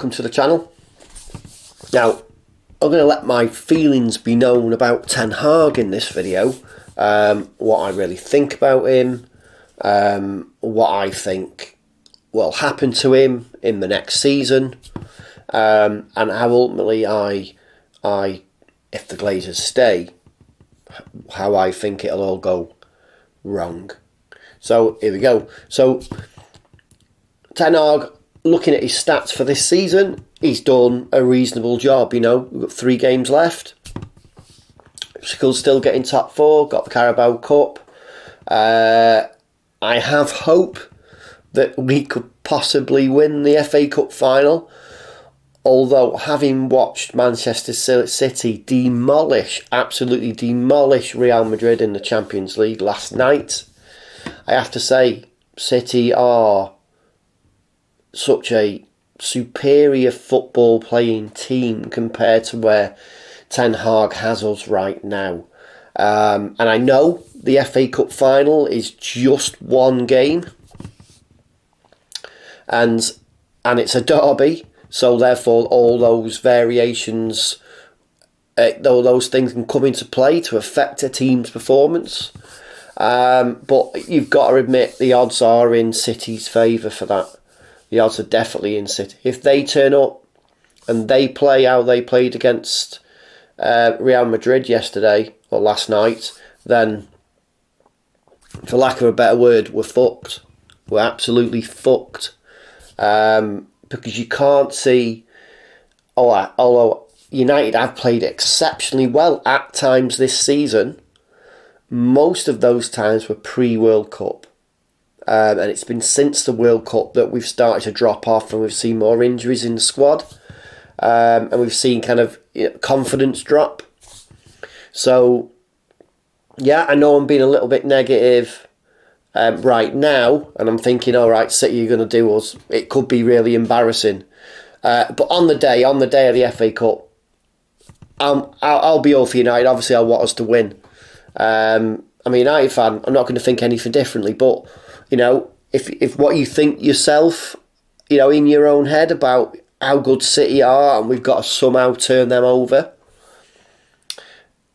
welcome to the channel. Now, I'm going to let my feelings be known about Ten Hag in this video. What I really think about him, what I think will happen to him in the next season, and how ultimately if the Glazers stay, how I think it'll all go wrong. So here we go. So Ten Hag, looking at his stats for this season, he's done a reasonable job. You know, we've got 3 games left. Still getting top 4. Got the Carabao Cup. I have hope that we could possibly win the FA Cup final. Although, having watched Manchester City absolutely demolish Real Madrid in the Champions League last night, I have to say, City are such a superior football playing team compared to where Ten Hag has us right now. And I know the FA Cup final is just 1 game, and it's a derby, so therefore all those variations, all those things can come into play to affect a team's performance. But you've got to admit the odds are in City's favour for that. The odds are definitely in City. If they turn up and they play how they played against Real Madrid yesterday or last night, then, for lack of a better word, we're fucked. We're absolutely fucked. Because you can't see, although United have played exceptionally well at times this season, most of those times were pre-World Cup. And it's been since the World Cup that we've started to drop off, and we've seen more injuries in the squad. And we've seen kind of confidence drop. So, yeah, I know I'm being a little bit negative right now, and I'm thinking, all right, City are going to do us. It could be really embarrassing. But on the day of the FA Cup, I'll be all for United. Obviously, I want us to win. I'm a United fan. I'm not going to think anything differently. But, you know, if what you think yourself, you know, in your own head about how good City are, and we've got to somehow turn them over.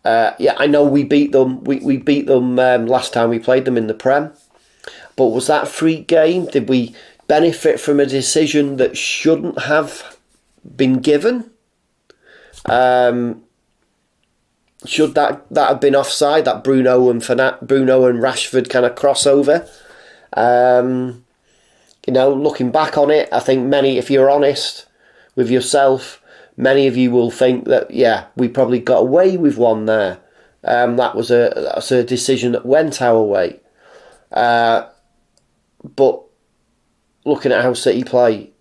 Yeah, I know we beat them. We beat them last time we played them in the Prem. But was that a free game? Did we benefit from a decision that shouldn't have been given? Should that have been offside? That Bruno and Rashford kind of crossover. You know, looking back on it, I think if you're honest with yourself, many of you will think that, yeah, we probably got away with one there. That's a decision that went our way. But looking at how City play,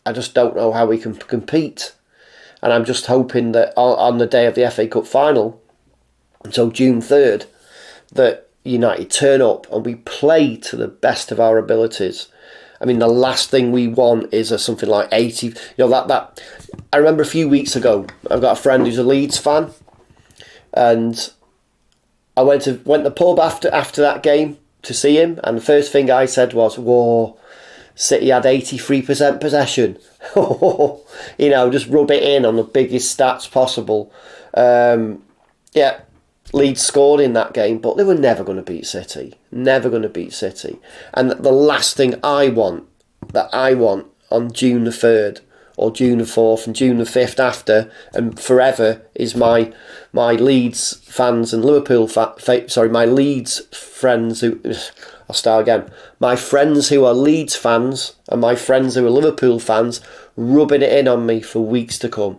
I just don't know how we can compete. And I'm just hoping that on the day of the FA Cup final, so June 3rd, that United turn up and we play to the best of our abilities. I mean, the last thing we want is something like 80. You know, that I remember a few weeks ago, I've got a friend who's a Leeds fan, and I went to the pub after that game to see him, and the first thing I said was, "Whoa, City had 83% possession." You know, just rub it in on the biggest stats possible. Yeah, Leeds scored in that game, but they were never going to beat City. Never going to beat City. And the last thing I want on June the 3rd or June the 4th and June the 5th after and forever is my Leeds fans and Liverpool my Leeds friends who... I'll start again. My friends who are Leeds fans and my friends who are Liverpool fans rubbing it in on me for weeks to come.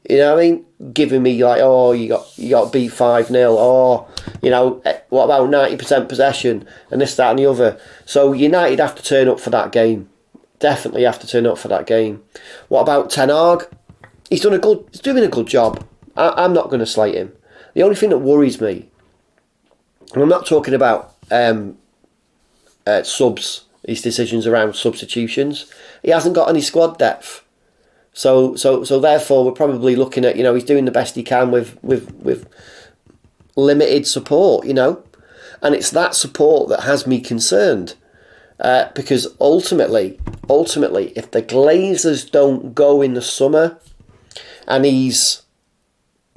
You know what I mean? Giving me like, oh, you got beat 5-0. Oh, you know, what about 90% possession and this, that, and the other. So United have to turn up for that game. Definitely have to turn up for that game. What about Ten Hag? He's doing a good job. I'm not going to slate him. The only thing that worries me, and I'm not talking about subs, his decisions around substitutions. He hasn't got any squad depth. So therefore, we're probably looking at, you know, he's doing the best he can with limited support, you know, and it's that support that has me concerned. Because ultimately, if the Glazers don't go in the summer, and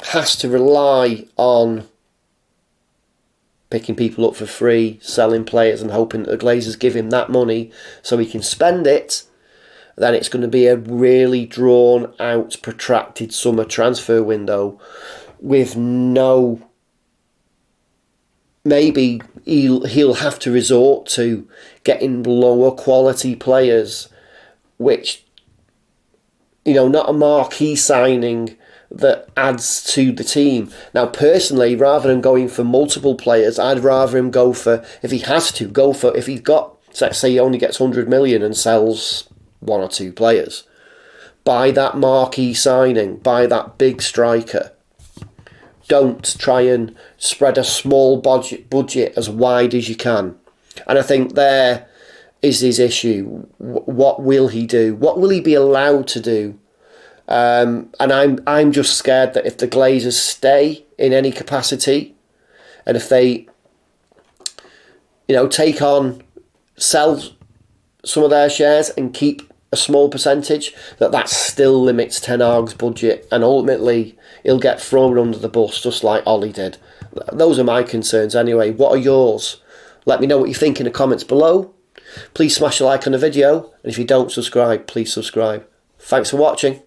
has to rely on picking people up for free, selling players, and hoping that the Glazers give him that money so he can spend it, then it's going to be a really drawn out, protracted summer transfer window with no... Maybe he'll have to resort to getting lower quality players, which, not a marquee signing that adds to the team. Now, personally, rather than going for multiple players, I'd rather him go for, if he has to, if he's got, let's say he only gets 100 million and sells one or two players, buy that marquee signing, buy that big striker. Don't try and spread a small budget as wide as you can. And I think there is his issue. What will he do? What will he be allowed to do? And I'm just scared that if the Glazers stay in any capacity, and if they, sell some of their shares and keep a small percentage, that still limits Ten Hag's budget, and ultimately he'll get thrown under the bus just like Ole did. Those are my concerns anyway. What are yours? Let me know what you think in the comments below. Please smash a like on the video, and if you don't subscribe, please subscribe. Thanks for watching.